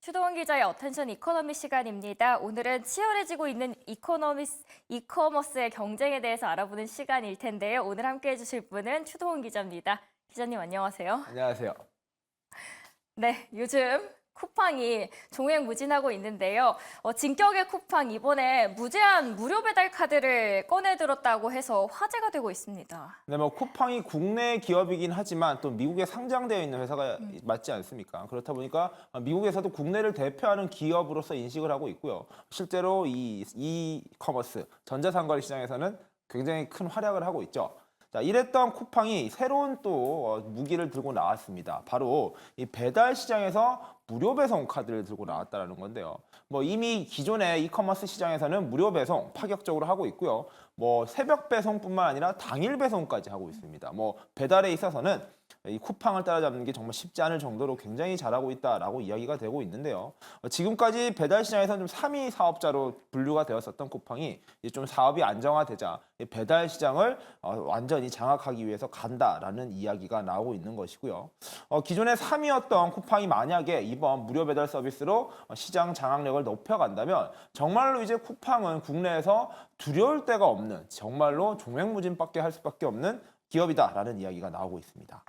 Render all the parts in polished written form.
추동훈 기자의 어텐션 이코노미 시간입니다. 오늘은 치열해지고 있는 이커머스의 경쟁에 대해서 알아보는 시간일 텐데요. 오늘 함께해 주실 분은 추동훈 기자입니다. 기자님 안녕하세요. 안녕하세요. 네, 요즘 쿠팡이 종횡무진하고 있는데요. 진격의 쿠팡 이번에 무제한 무료 배달 카드를 꺼내들었다고 해서 화제가 되고 있습니다. 네, 쿠팡이 국내 기업이긴 하지만 또 미국에 상장되어 있는 회사가 맞지 않습니까? 그렇다 보니까 미국에서도 국내를 대표하는 기업으로서 인식을 하고 있고요. 실제로 이 이커머스 전자상거래 시장에서는 굉장히 큰 활약을 하고 있죠. 자, 이랬던 쿠팡이 새로운 또 무기를 들고 나왔습니다. 바로 이 배달 시장에서 무료 배송 카드를 들고 나왔다는 건데요. 이미 기존의 이커머스 시장에서는 무료 배송 파격적으로 하고 있고요. 새벽 배송뿐만 아니라 당일 배송까지 하고 있습니다. 배달에 있어서는 이 쿠팡을 따라잡는 게 정말 쉽지 않을 정도로 굉장히 잘하고 있다라고 이야기가 되고 있는데요. 지금까지 배달 시장에서는 좀 3위 사업자로 분류가 되었었던 쿠팡이 이제 좀 사업이 안정화되자 이 배달 시장을 완전히 장악하기 위해서 간다라는 이야기가 나오고 있는 것이고요. 기존의 3위였던 쿠팡이 만약에 이번 무료 배달 서비스로 시장 장악력을 높여간다면 정말로 이제 쿠팡은 국내에서 두려울 데가 없는 정말로 종횡무진밖에 할 수밖에 없는 기업이다라는 이야기가 나오고 있습니다.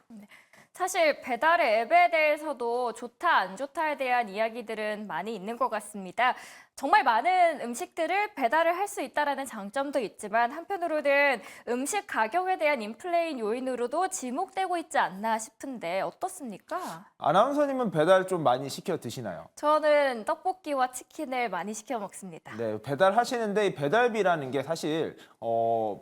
사실 배달의 앱에 대해서도 좋다 안 좋다에 대한 이야기들은 많이 있는 것 같습니다. 정말 많은 음식들을 배달을 할 수 있다는 장점도 있지만 한편으로는 음식 가격에 대한 인플레인 요인으로도 지목되고 있지 않나 싶은데 어떻습니까? 아나운서님은 배달 좀 많이 시켜 드시나요? 저는 떡볶이와 치킨을 많이 시켜 먹습니다. 네, 배달하시는데 이 배달비라는 게 사실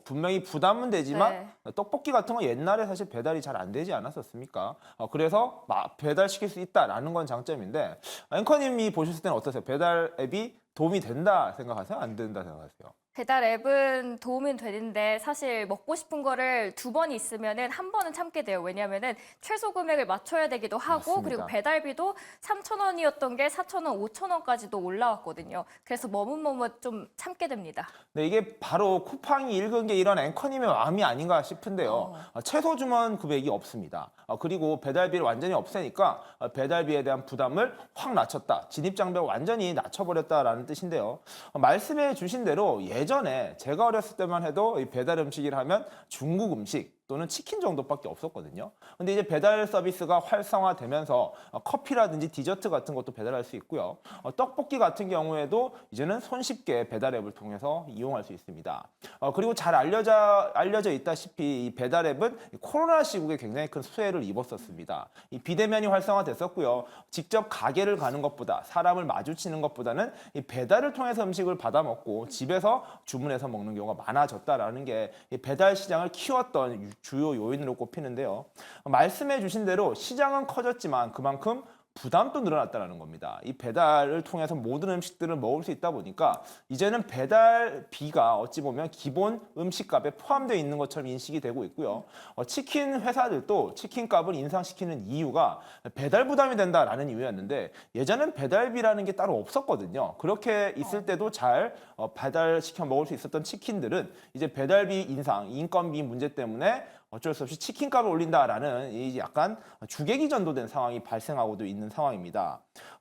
분명히 부담은 되지만 떡볶이 같은 거 옛날에 사실 배달이 잘 안 되지 않았었습니까? 그래서 배달시킬 수 있다라는 건 장점인데 앵커님이 보셨을 때는 어떠세요? 배달 앱이 도움이 된다 생각하세요? 안 된다 생각하세요? 배달 앱은 도움은 되는데 사실 먹고 싶은 거를 두 번 있으면은 한 번은 참게 돼요. 왜냐하면은 최소 금액을 맞춰야 되기도 하고 맞습니다. 그리고 배달비도 3,000원이었던 게 4,000원, 5,000원까지도 올라왔거든요. 그래서 머뭇머뭇 좀 참게 됩니다. 네, 이게 바로 쿠팡이 읽은 게 이런 앵커님의 마음이 아닌가 싶은데요. 최소 주문 금액이 없습니다. 그리고 배달비를 완전히 없애니까 배달비에 대한 부담을 확 낮췄다. 진입장벽을 완전히 낮춰버렸다라는 뜻인데요. 말씀해 주신 대로 예전에 제가 어렸을 때만 해도 이 배달 음식이라 하면 중국 음식 또는 치킨 정도밖에 없었거든요. 근데 이제 배달 서비스가 활성화되면서 커피라든지 디저트 같은 것도 배달할 수 있고요. 떡볶이 같은 경우에도 이제는 손쉽게 배달 앱을 통해서 이용할 수 있습니다. 그리고 잘 알려져 있다시피 이 배달 앱은 코로나 시국에 굉장히 큰 수혜를 입었었습니다. 이 비대면이 활성화됐었고요. 직접 가게를 가는 것보다 사람을 마주치는 것보다는 이 배달을 통해서 음식을 받아 먹고 집에서 주문해서 먹는 경우가 많아졌다라는 게 이 배달 시장을 키웠던 주요 요인으로 꼽히는데요. 말씀해 주신 대로 시장은 커졌지만 그만큼 부담도 늘어났다는 겁니다. 이 배달을 통해서 모든 음식들을 먹을 수 있다 보니까 이제는 배달비가 어찌 보면 기본 음식값에 포함되어 있는 것처럼 인식이 되고 있고요. 치킨 회사들도 치킨값을 인상시키는 이유가 배달 부담이 된다라는 이유였는데 예전엔 배달비라는 게 따로 없었거든요. 그렇게 있을 때도 잘 배달시켜 먹을 수 있었던 치킨들은 이제 배달비 인상, 인건비 문제 때문에 어쩔 수 없이 치킨값을 올린다라는 이 약간 주객이 전도된 상황이 발생하고도 있는 상황입니다.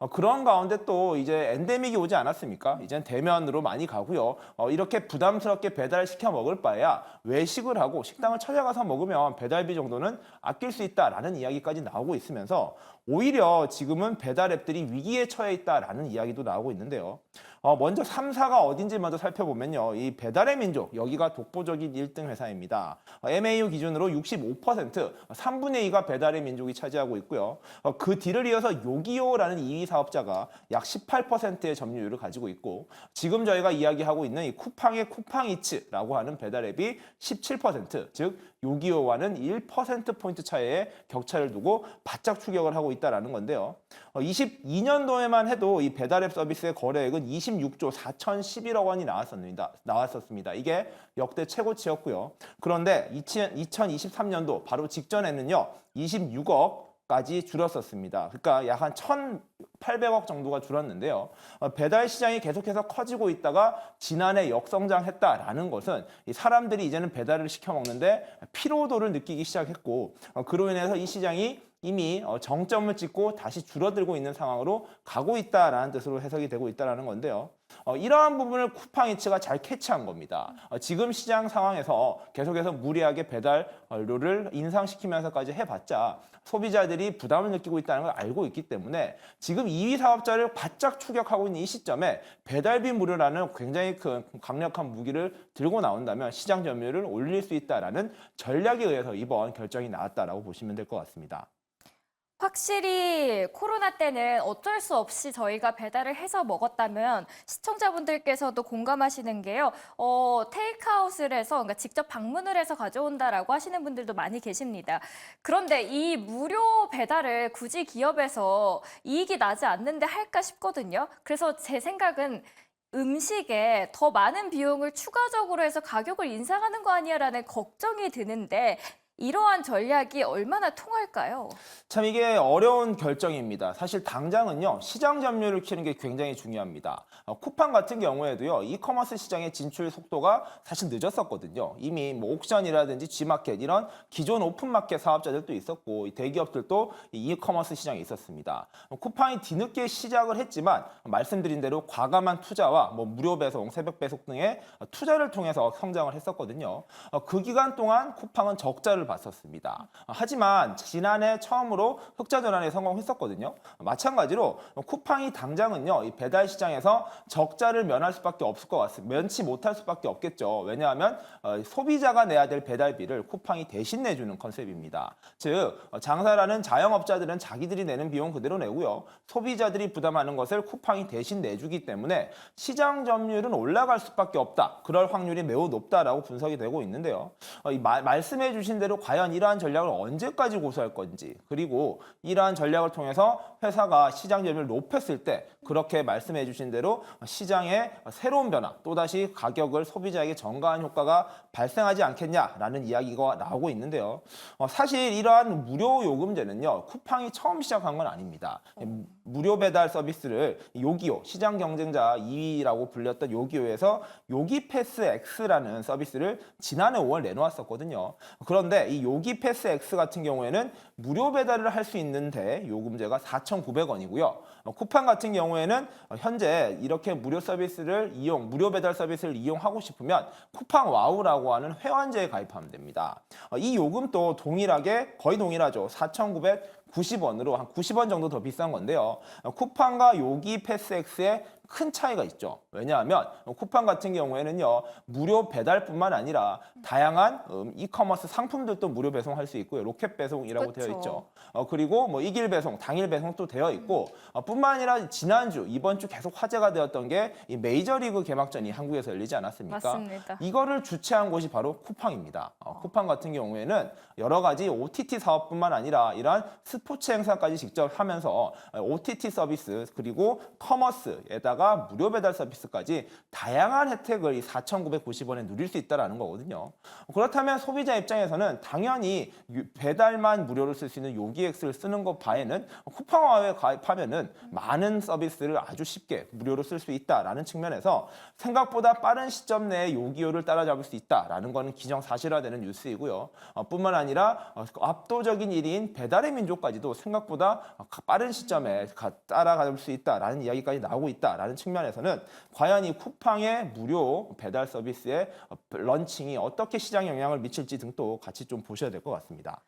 그런 가운데 또 이제 엔데믹이 오지 않았습니까? 이젠 대면으로 많이 가고요. 이렇게 부담스럽게 배달시켜 먹을 바에야 외식을 하고 식당을 찾아가서 먹으면 배달비 정도는 아낄 수 있다라는 이야기까지 나오고 있으면서 오히려 지금은 배달 앱들이 위기에 처해 있다라는 이야기도 나오고 있는데요. 먼저 3사가 어딘지 먼저 살펴보면요. 이 배달의 민족, 여기가 독보적인 1등 회사입니다. MAU 기준으로 65%, 3분의 2가 배달의 민족이 차지하고 있고요. 그 뒤를 이어서 요기요라는 2위 사업자가 약 18%의 점유율을 가지고 있고 지금 저희가 이야기하고 있는 이 쿠팡의 쿠팡이츠라고 하는 배달 앱이 17%, 즉 요기요와는 1%포인트 차이의 격차를 두고 바짝 추격을 하고 있다는 건데요. 22년도에만 해도 이 배달앱 서비스의 거래액은 26조 4,011억 원이 나왔었습니다. 이게 역대 최고치였고요. 그런데 2023년도 바로 직전에는요. 26억까지 줄었었습니다. 그러니까 약 한 1,800억 정도가 줄었는데요. 배달 시장이 계속해서 커지고 있다가 지난해 역성장했다라는 것은 이 사람들이 이제는 배달을 시켜 먹는데 피로도를 느끼기 시작했고 그로 인해서 이 시장이 이미 정점을 찍고 다시 줄어들고 있는 상황으로 가고 있다라는 뜻으로 해석이 되고 있다는 건데요. 이러한 부분을 쿠팡이츠가 잘 캐치한 겁니다. 지금 시장 상황에서 계속해서 무리하게 배달료를 인상시키면서까지 해봤자 소비자들이 부담을 느끼고 있다는 걸 알고 있기 때문에 지금 2위 사업자를 바짝 추격하고 있는 이 시점에 배달비 무료라는 굉장히 큰 강력한 무기를 들고 나온다면 시장 점유율을 올릴 수 있다라는 전략에 의해서 이번 결정이 나왔다라고 보시면 될 것 같습니다. 확실히 코로나 때는 어쩔 수 없이 저희가 배달을 해서 먹었다면 시청자분들께서도 공감하시는 게요. 테이크아웃을 해서, 그러니까 직접 방문을 해서 가져온다라고 하시는 분들도 많이 계십니다. 그런데 이 무료 배달을 굳이 기업에서 이익이 나지 않는데 할까 싶거든요. 그래서 제 생각은 음식에 더 많은 비용을 추가적으로 해서 가격을 인상하는 거 아니야라는 걱정이 드는데 이러한 전략이 얼마나 통할까요? 참 이게 어려운 결정입니다. 사실 당장은요, 시장 점유율을 키우는 게 굉장히 중요합니다. 쿠팡 같은 경우에도요, 이커머스 시장의 진출 속도가 사실 늦었었거든요. 이미 뭐 옥션이라든지 G마켓 이런 기존 오픈마켓 사업자들도 있었고, 이 대기업들도 이 이커머스 시장에 있었습니다. 쿠팡이 뒤늦게 시작을 했지만 말씀드린 대로 과감한 투자와 뭐 무료 배송, 새벽 배송 등의 투자를 통해서 성장을 했었거든요. 그 기간 동안 쿠팡은 적자를 봤었습니다. 하지만 지난해 처음으로 흑자 전환에 성공했었거든요. 마찬가지로 쿠팡이 당장은요, 이 배달 시장에서 적자를 면할 수밖에 없을 것 같습니다. 면치 못할 수밖에 없겠죠. 왜냐하면 소비자가 내야 될 배달비를 쿠팡이 대신 내주는 컨셉입니다. 즉 장사라는 자영업자들은 자기들이 내는 비용 그대로 내고요. 소비자들이 부담하는 것을 쿠팡이 대신 내주기 때문에 시장 점유율은 올라갈 수밖에 없다. 그럴 확률이 매우 높다라고 분석이 되고 있는데요. 말씀해 주신 대로 과연 이러한 전략을 언제까지 고수할 건지, 그리고 이러한 전략을 통해서 회사가 시장 점유율을 높였을 때 그렇게 말씀해 주신 대로 시장에 새로운 변화, 또다시 가격을 소비자에게 전가하는 효과가 발생하지 않겠냐라는 이야기가 나오고 있는데요. 사실 이러한 무료 요금제는요, 쿠팡이 처음 시작한 건 아닙니다. 무료 배달 서비스를 요기요, 시장 경쟁자 2위라고 불렸던 요기요에서 요기패스 X라는 서비스를 지난해 5월 내놓았었거든요. 그런데 이 요기패스 X 같은 경우에는 무료 배달을 할 수 있는데 요금제가 4,900원이고요. 쿠팡 같은 경우에는 현재 이렇게 무료 배달 서비스를 이용하고 싶으면 쿠팡 와우라고 하는 회원제에 가입하면 됩니다. 이 요금도 거의 동일하죠. 4,990원으로 한 90원 정도 더 비싼 건데요. 쿠팡과 요기 패스X의 큰 차이가 있죠. 왜냐하면 쿠팡 같은 경우에는요, 무료 배달뿐만 아니라 다양한 이커머스 상품들도 무료 배송할 수 있고요. 로켓 배송이라고 그쵸. 되어 있죠. 그리고 뭐 이길 배송, 당일 배송도 되어 있고, 뿐만 아니라 이번 주 계속 화제가 되었던 게 이 메이저리그 개막전이 한국에서 열리지 않았습니까? 맞습니다. 이거를 주최한 곳이 바로 쿠팡입니다. 쿠팡 같은 경우에는 여러 가지 OTT 사업뿐만 아니라 이러한 스포츠 행사까지 직접 하면서 OTT 서비스 그리고 커머스에다가 무료 배달 서비스까지 다양한 혜택을 이 4,990원에 누릴 수 있다는 거거든요. 그렇다면 소비자 입장에서는 당연히 배달만 무료로 쓸 수 있는 요기엑스를 쓰는 것 바에는 쿠팡와에 가입하면은 많은 서비스를 아주 쉽게 무료로 쓸 수 있다라는 측면에서 생각보다 빠른 시점 내에 요기요를 따라잡을 수 있다라는 거는 기정사실화되는 뉴스이고요. 뿐만 아니라 압도적인 1위인 배달의 민족까지도 생각보다 빠른 시점에 따라갈 수 있다라는 이야기까지 나오고 있다라는 측면에서는 과연 이 쿠팡의 무료 배달 서비스의 런칭이 어떻게 시장 영향을 미칠지 등도 같이 좀 보셔야 될 것 같습니다.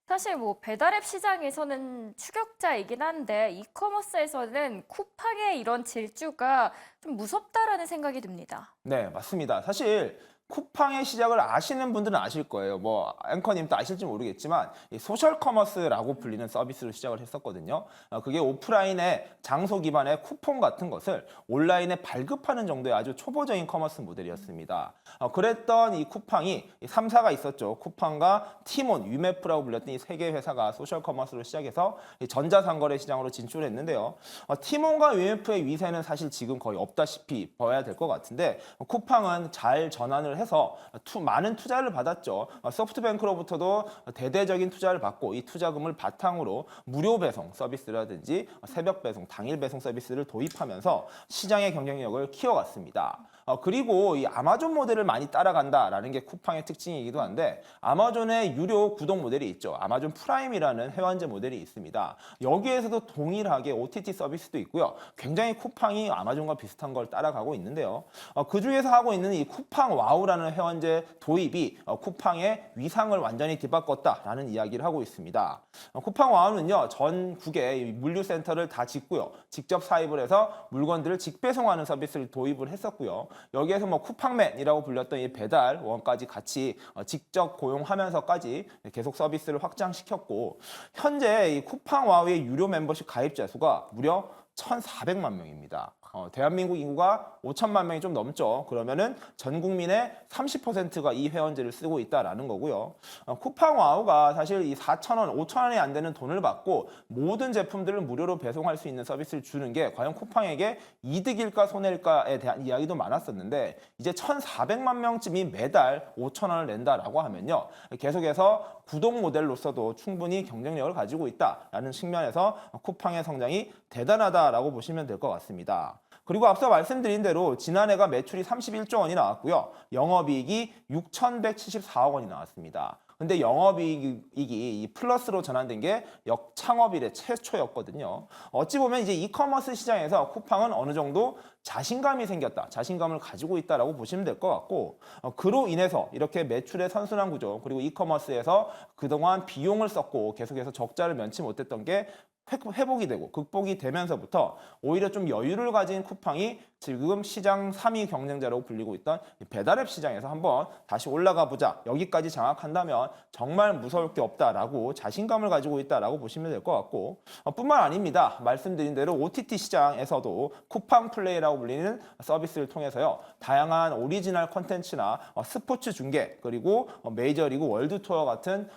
사실 뭐 배달앱 시장에서는 추격자이긴 한데 이커머스에서는 쿠팡의 이런 질주가 좀 무섭다라는 생각이 듭니다. 네, 맞습니다. 사실 쿠팡의 시작을 아시는 분들은 아실 거예요. 뭐 앵커님도 아실지 모르겠지만 이 소셜 커머스라고 불리는 서비스로 시작을 했었거든요. 그게 오프라인의 장소 기반의 쿠폰 같은 것을 온라인에 발급하는 정도의 아주 초보적인 커머스 모델이었습니다. 그랬던 이 쿠팡이 3사가 있었죠. 쿠팡과 티몬, 위메프라고 불렸던 이 세 개 회사가 소셜 커머스로 시작해서 이 전자상거래 시장으로 진출했는데요. 티몬과 위메프의 위세는 사실 지금 거의 없다시피 봐야 될 것 같은데 쿠팡은 잘 전환을 지원을 해서 많은 투자를 받았죠. 소프트뱅크로부터도 대대적인 투자를 받고 이 투자금을 바탕으로 무료 배송 서비스라든지 새벽 배송, 당일 배송 서비스를 도입하면서 시장의 경쟁력을 키워갔습니다. 그리고 이 아마존 모델을 많이 따라간다라는 게 쿠팡의 특징이기도 한데 아마존의 유료 구독 모델이 있죠. 아마존 프라임이라는 회원제 모델이 있습니다. 여기에서도 동일하게 OTT 서비스도 있고요. 굉장히 쿠팡이 아마존과 비슷한 걸 따라가고 있는데요. 그 중에서 하고 있는 이 쿠팡 와우라는 회원제 도입이 쿠팡의 위상을 완전히 뒤바꿨다라는 이야기를 하고 있습니다. 쿠팡 와우는요, 전국에 물류센터를 다 짓고요. 직접 사입을 해서 물건들을 직배송하는 서비스를 도입을 했었고요. 여기에서 뭐 쿠팡맨이라고 불렸던 이 배달원까지 같이 직접 고용하면서까지 계속 서비스를 확장시켰고, 현재 이 쿠팡 와우의 유료 멤버십 가입자 수가 무려 1,400만 명입니다. 대한민국 인구가 5천만 명이 좀 넘죠. 그러면은 전 국민의 30%가 이 회원제를 쓰고 있다라는 거고요. 쿠팡 와우가 사실 이 4,000원, 5,000원이 안 되는 돈을 받고 모든 제품들을 무료로 배송할 수 있는 서비스를 주는 게 과연 쿠팡에게 이득일까 손해일까에 대한 이야기도 많았었는데, 이제 1,400만 명쯤이 매달 5,000원을 낸다라고 하면요, 계속해서 구독 모델로서도 충분히 경쟁력을 가지고 있다라는 측면에서 쿠팡의 성장이 대단하다라고 보시면 될 것 같습니다. 그리고 앞서 말씀드린 대로 지난해가 매출이 31조 원이 나왔고요. 영업이익이 6,174억 원이 나왔습니다. 근데 영업이익이 이 플러스로 전환된 게 역창업 이래 최초였거든요. 어찌 보면 이제 이커머스 시장에서 쿠팡은 어느 정도 자신감이 생겼다, 자신감을 가지고 있다라고 보시면 될 것 같고, 그로 인해서 이렇게 매출의 선순환 구조, 그리고 이커머스에서 그동안 비용을 썼고 계속해서 적자를 면치 못했던 게 회복이 되고 극복이 되면서부터 오히려 좀 여유를 가진 쿠팡이 지금 시장 3위 경쟁자라고 불리고 있던 배달앱 시장에서 한번 다시 올라가 보자, 여기까지 장악한다면 정말 무서울 게 없다라고 자신감을 가지고 있다라고 보시면 될 것 같고, 뿐만 아닙니다. 말씀드린 대로 OTT 시장에서도 쿠팡 플레이라고 불리는 서비스를 통해서요, 다양한 오리지널 콘텐츠나 스포츠 중계, 그리고 메이저리그 월드 투어 같은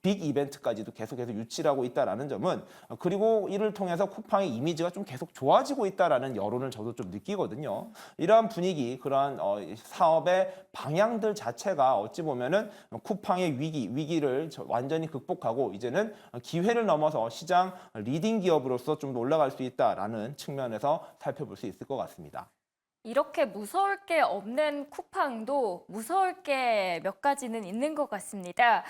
빅 이벤트까지도 계속해서 유치를 하고 있다라는 점은, 그리고 이를 통해서 쿠팡의 이미지가 좀 계속 좋아지고 있다라는 여론을 저도 좀 느끼거든요. 이러한 분위기, 그러한 사업의 방향들 자체가 어찌 보면은 쿠팡의 위기를 완전히 극복하고 이제는 기회를 넘어서 시장 리딩 기업으로서 좀 더 올라갈 수 있다라는 측면에서 살펴볼 수 있을 것 같습니다. 이렇게 무서울 게 없는 쿠팡도 무서울 게 몇 가지는 있는 것 같습니다.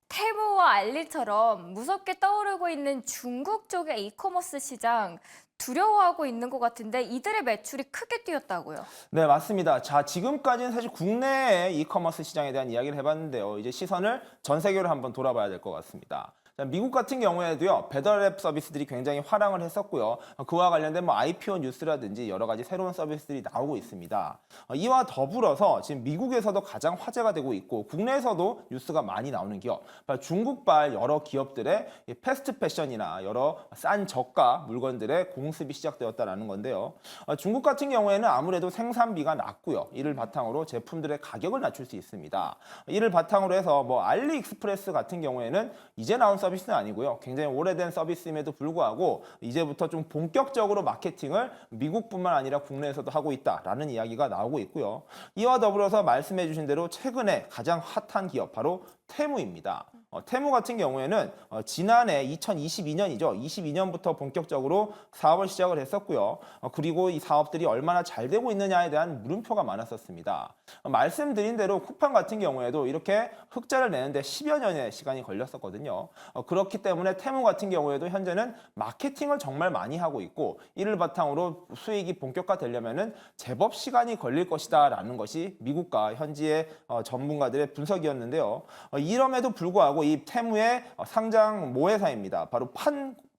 테무와 알리처럼 무섭게 떠오르고 있는 중국 쪽의 이커머스 시장, 두려워하고 있는 것 같은데 이들의 매출이 크게 뛰었다고요. 네, 맞습니다. 자, 지금까지는 사실 국내의 이커머스 시장에 대한 이야기를 해봤는데요. 이제 시선을 전 세계로 한번 돌아봐야 될 것 같습니다. 자, 미국 같은 경우에도요, 배달앱 서비스들이 굉장히 활황을 했었고요. 그와 관련된 뭐 IPO 뉴스라든지 여러 가지 새로운 서비스들이 나오고 있습니다. 이와 더불어서 지금 미국에서도 가장 화제가 되고 있고 국내에서도 뉴스가 많이 나오는 기업, 중국발 여러 기업들의 패스트 패션이나 여러 싼 저가 물건들의 공습이 시작되었다는 건데요. 중국 같은 경우에는 아무래도 생산비가 낮고요. 이를 바탕으로 제품들의 가격을 낮출 수 있습니다. 이를 바탕으로 해서 뭐 알리익스프레스 같은 경우에는 이제 나온 서비스는 아니고요. 굉장히 오래된 서비스임에도 불구하고 이제부터 좀 본격적으로 마케팅을 미국뿐만 아니라 국내에서도 하고 있다라는 이야기가 나오고 있고요. 이와 더불어서 말씀해 주신 대로 최근에 가장 핫한 기업 바로 테무입니다. 테무 같은 경우에는 지난해 2022년이죠. 22년부터 본격적으로 사업을 시작을 했었고요. 그리고 이 사업들이 얼마나 잘 되고 있느냐에 대한 물음표가 많았었습니다. 말씀드린 대로 쿠팡 같은 경우에도 이렇게 흑자를 내는데 10여 년의 시간이 걸렸었거든요. 그렇기 때문에 테무 같은 경우에도 현재는 마케팅을 정말 많이 하고 있고 이를 바탕으로 수익이 본격화되려면은 제법 시간이 걸릴 것이다라는 것이 미국과 현지의 전문가들의 분석이었는데요. 이럼에도 불구하고 이 테무의 상장 모회사입니다. 바로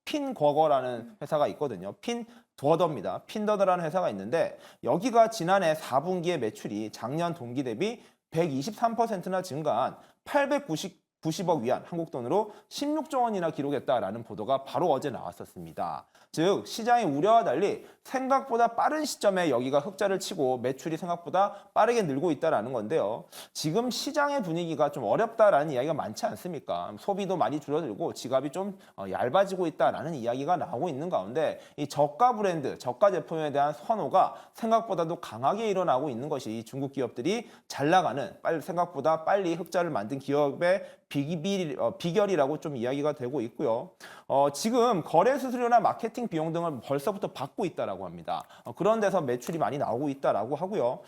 핀거거라는 회사가 있거든요. 핀더더입니다. 핀더더라는 회사가 있는데 여기가 지난해 4분기의 매출이 작년 동기 대비 123%나 증가한 90억 위안, 한국 돈으로 16조 원이나 기록했다라는 보도가 바로 어제 나왔었습니다. 즉 시장의 우려와 달리 생각보다 빠른 시점에 여기가 흑자를 치고 매출이 생각보다 빠르게 늘고 있다라는 건데요. 지금 시장의 분위기가 좀 어렵다라는 이야기가 많지 않습니까? 소비도 많이 줄어들고 지갑이 좀 얇아지고 있다라는 이야기가 나오고 있는 가운데 이 저가 브랜드, 저가 제품에 대한 선호가 생각보다도 강하게 일어나고 있는 것이 중국 기업들이 잘 나가는 생각보다 빨리 흑자를 만든 기업의 비결이라고 좀 이야기가 되고 있고요. 지금 거래 수수료나 마케팅 비용 등을 벌써부터 받고 있다라고 합니다. 그런 데서 매출이 많이 나오고 있다라고 하고요.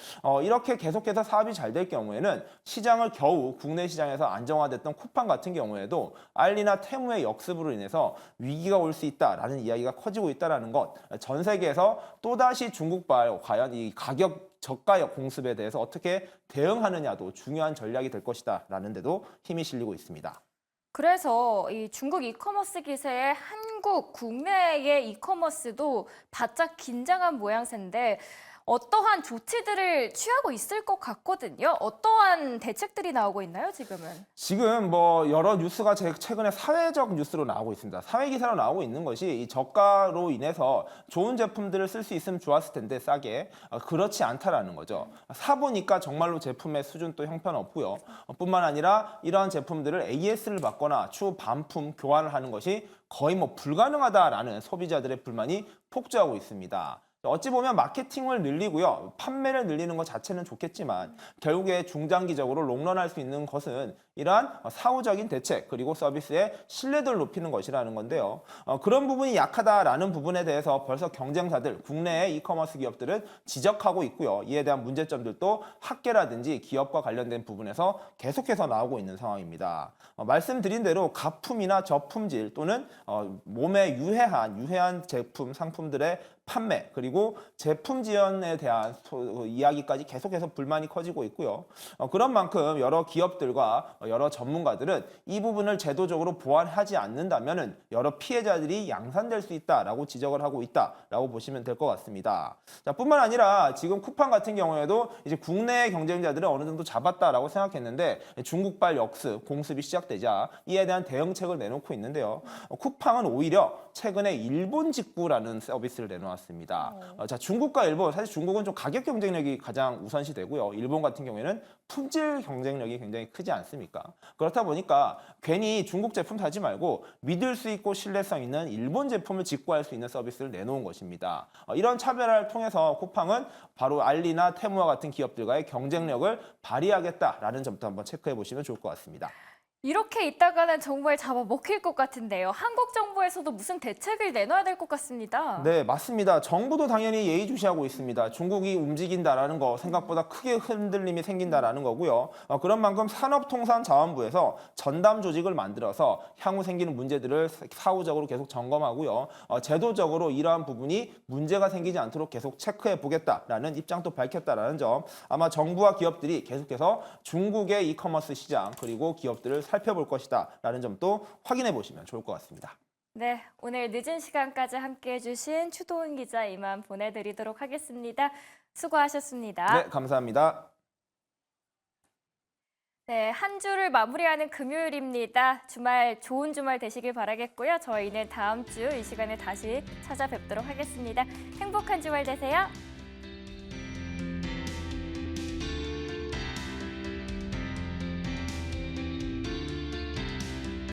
이렇게 계속해서 사업이 잘 될 경우에는 시장을 겨우 국내 시장에서 안정화됐던 쿠팡 같은 경우에도 알리나 테무의 역습으로 인해서 위기가 올 수 있다라는 이야기가 커지고 있다라는 것. 전 세계에서 또다시 중국발 과연 이 가격 저가 공습에 대해서 어떻게 대응하느냐도 중요한 전략이 될 것이다라는 데도 힘이 실리고 있습니다. 그래서 이 중국 이커머스 기세에 한국 국내의 이커머스도 바짝 긴장한 모양새인데 어떠한 조치들을 취하고 있을 것 같거든요. 어떠한 대책들이 나오고 있나요, 지금은? 지금 뭐 여러 뉴스가 최근에 사회적 뉴스로 나오고 있습니다. 사회 기사로 나오고 있는 것이 이 저가로 인해서 좋은 제품들을 쓸 수 있으면 좋았을 텐데 싸게 그렇지 않다라는 거죠. 사보니까 정말로 제품의 수준도 형편없고요. 뿐만 아니라 이러한 제품들을 AS를 받거나 추후 반품 교환을 하는 것이 거의 뭐 불가능하다라는 소비자들의 불만이 폭주하고 있습니다. 어찌 보면 마케팅을 늘리고요. 판매를 늘리는 것 자체는 좋겠지만 결국에 중장기적으로 롱런할 수 있는 것은 이러한 사후적인 대책 그리고 서비스의 신뢰도를 높이는 것이라는 건데요. 그런 부분이 약하다라는 부분에 대해서 벌써 경쟁사들, 국내의 이커머스 기업들은 지적하고 있고요. 이에 대한 문제점들도 학계라든지 기업과 관련된 부분에서 계속해서 나오고 있는 상황입니다. 말씀드린 대로 가품이나 저품질 또는 몸에 유해한 제품, 상품들의 판매 그리고 제품 지원에 대한 이야기까지 계속해서 불만이 커지고 있고요. 그런 만큼 여러 기업들과 여러 전문가들은 이 부분을 제도적으로 보완하지 않는다면은 여러 피해자들이 양산될 수 있다라고 지적을 하고 있다라고 보시면 될 것 같습니다. 자, 뿐만 아니라 지금 쿠팡 같은 경우에도 이제 국내 경쟁자들을 어느 정도 잡았다라고 생각했는데 중국발 역습, 공습이 시작되자 이에 대한 대응책을 내놓고 있는데요. 쿠팡은 오히려 최근에 일본 직구라는 서비스를 내놓았습니다. 자, 중국과 일본, 사실 중국은 좀 가격 경쟁력이 가장 우선시 되고요. 일본 같은 경우에는 품질 경쟁력이 굉장히 크지 않습니까? 그렇다 보니까 괜히 중국 제품 사지 말고 믿을 수 있고 신뢰성 있는 일본 제품을 직구할 수 있는 서비스를 내놓은 것입니다. 이런 차별화를 통해서 쿠팡은 바로 알리나 테무와 같은 기업들과의 경쟁력을 발휘하겠다라는 점도 한번 체크해 보시면 좋을 것 같습니다. 이렇게 있다가는 정말 잡아먹힐 것 같은데요. 한국 정부에서도 무슨 대책을 내놔야 될 것 같습니다. 네, 맞습니다. 정부도 당연히 예의주시하고 있습니다. 중국이 움직인다라는 거 생각보다 크게 흔들림이 생긴다라는 거고요. 그런 만큼 산업통상자원부에서 전담 조직을 만들어서 향후 생기는 문제들을 사후적으로 계속 점검하고요. 제도적으로 이러한 부분이 문제가 생기지 않도록 계속 체크해 보겠다라는 입장도 밝혔다라는 점. 아마 정부와 기업들이 계속해서 중국의 이커머스 시장 그리고 기업들을 살펴볼 것이다라는 점도 확인해 보시면 좋을 것 같습니다. 네, 오늘 늦은 시간까지 함께해 주신 추도훈 기자 이만 보내드리도록 하겠습니다. 수고하셨습니다. 네, 감사합니다. 네, 한 주를 마무리하는 금요일입니다. 주말 좋은 주말 되시길 바라겠고요. 저희는 다음 주 이 시간에 다시 찾아뵙도록 하겠습니다. 행복한 주말 되세요.